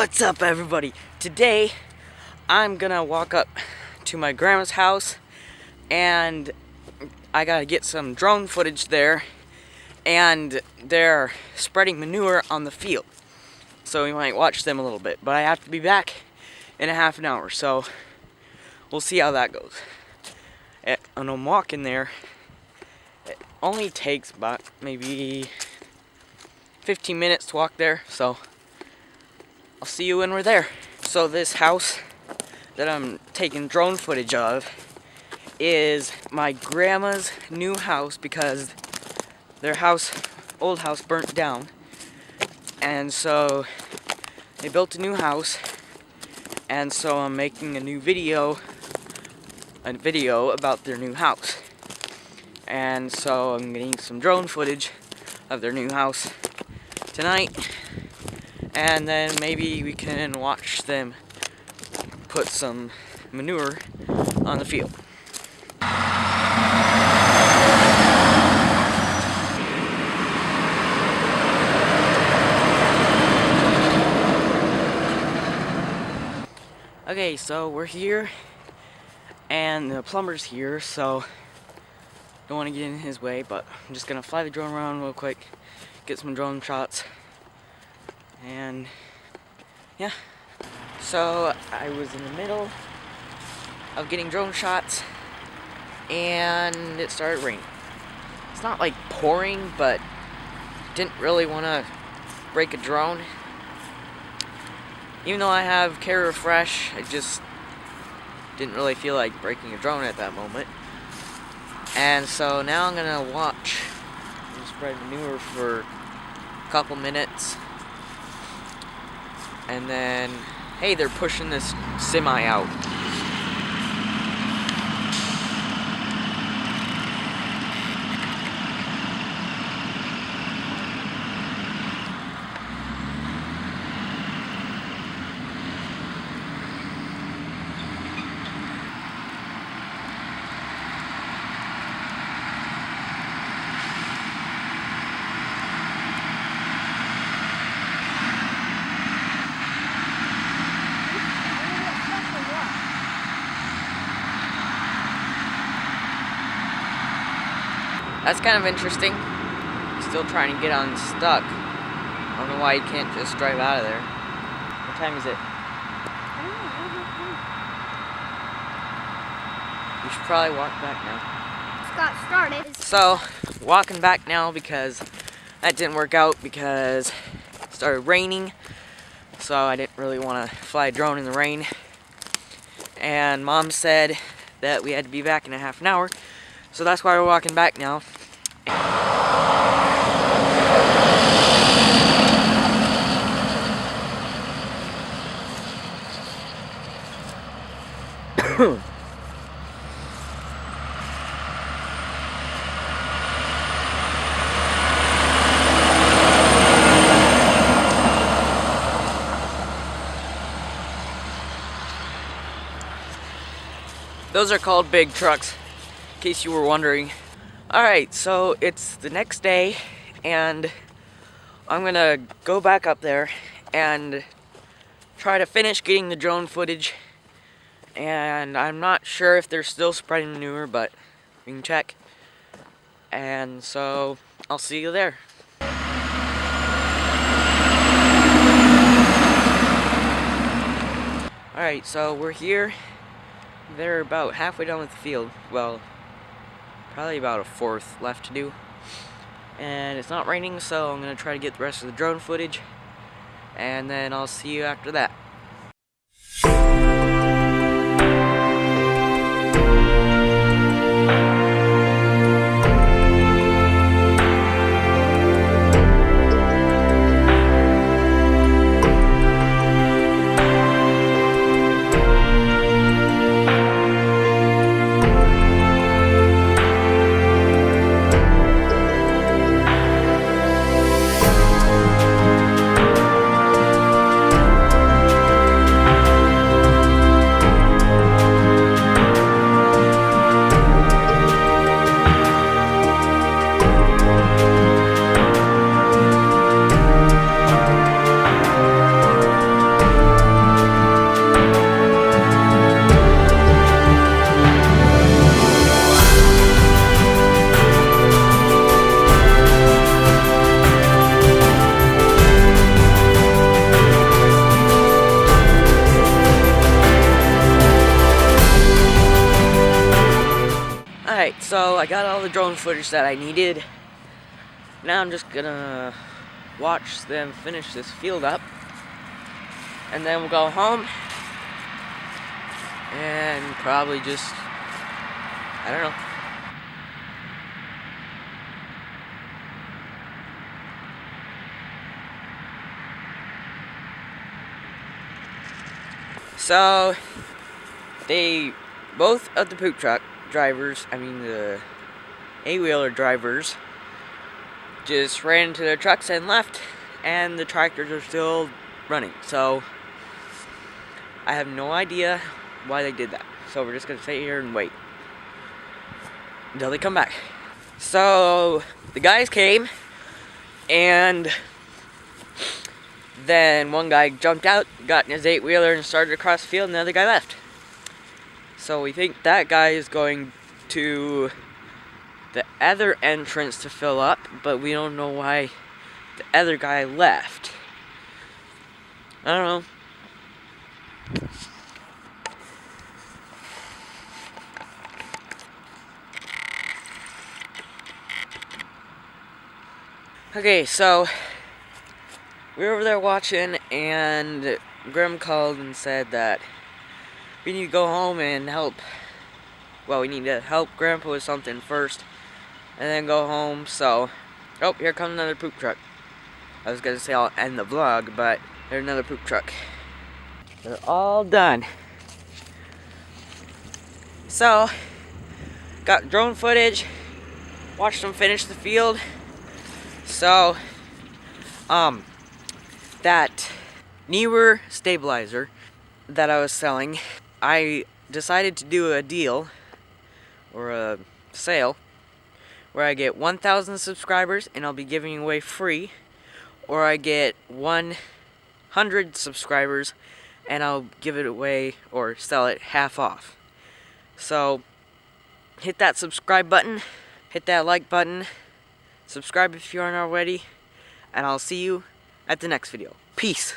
What's up, everybody? Today I'm gonna walk up to my grandma's house and I gotta get some drone footage there, and they're spreading manure on the field, so we might watch them a little bit, but I have to be back in a half an hour, so we'll see how that goes. And I'm walking there. It only takes about maybe 15 minutes to walk there, so I'll see you when we're there. So this house that I'm taking drone footage of is my grandma's new house because their old house burnt down. And so they built a new house, and so I'm making a video about their new house. And so I'm getting some drone footage of their new house tonight, and then maybe we can watch them put some manure on the field. Okay, so we're here, and the plumber's here, so don't want to get in his way, but I'm just gonna fly the drone around real quick, get some drone shots, and yeah. So I was in the middle of getting drone shots, and it started raining. It's not like pouring, but didn't really want to break a drone. Even though I have Carrier Refresh, I just didn't really feel like breaking a drone at that moment. And so now I'm gonna watch and spread manure for a couple minutes. And then, hey, they're pushing this semi out. That's kind of interesting. Still trying to get unstuck. I don't know why you can't just drive out of there. What time is it? I don't know. You should probably walk back now. It's got started. So, walking back now because that didn't work out because it started raining. So I didn't really want to fly a drone in the rain. And Mom said that we had to be back in a half an hour. So that's why we're walking back now. Those are called big trucks, in case you were wondering. Alright, so it's the next day, and I'm gonna go back up there and try to finish getting the drone footage. And I'm not sure if they're still spreading manure, but we can check. And so I'll see you there. Alright, so we're here. They're about halfway done with the field. Well, probably about a fourth left to do. And it's not raining, so I'm going to try to get the rest of the drone footage. And then I'll see you after that. Alright, so I got all the drone footage that I needed. Now I'm just gonna watch them finish this field up. And then we'll go home. And probably just, I don't know. So, both of the poop truck drivers, the 8-wheeler drivers, just ran into their trucks and left, and the tractors are still running. So, I have no idea why they did that. So, we're just going to sit here and wait until they come back. So, the guys came, and then one guy jumped out, got in his 8-wheeler and started across the field, and the other guy left. So we think that guy is going to the other entrance to fill up, but we don't know why the other guy left. I don't know. Okay, so we were over there watching, and Grim called and said that we need to go home and help. Well, we need to help Grandpa with something first, and then go home. So, oh, here comes another poop truck. I was gonna say I'll end the vlog, but there's another poop truck. They're all done. So, got drone footage, watched them finish the field. So, that Neewer stabilizer that I was selling, I decided to do a deal, or a sale, where I get 1,000 subscribers and I'll be giving away free, or I get 100 subscribers and I'll give it away or sell it half off. So, hit that subscribe button, hit that like button, subscribe if you aren't already, and I'll see you at the next video. Peace.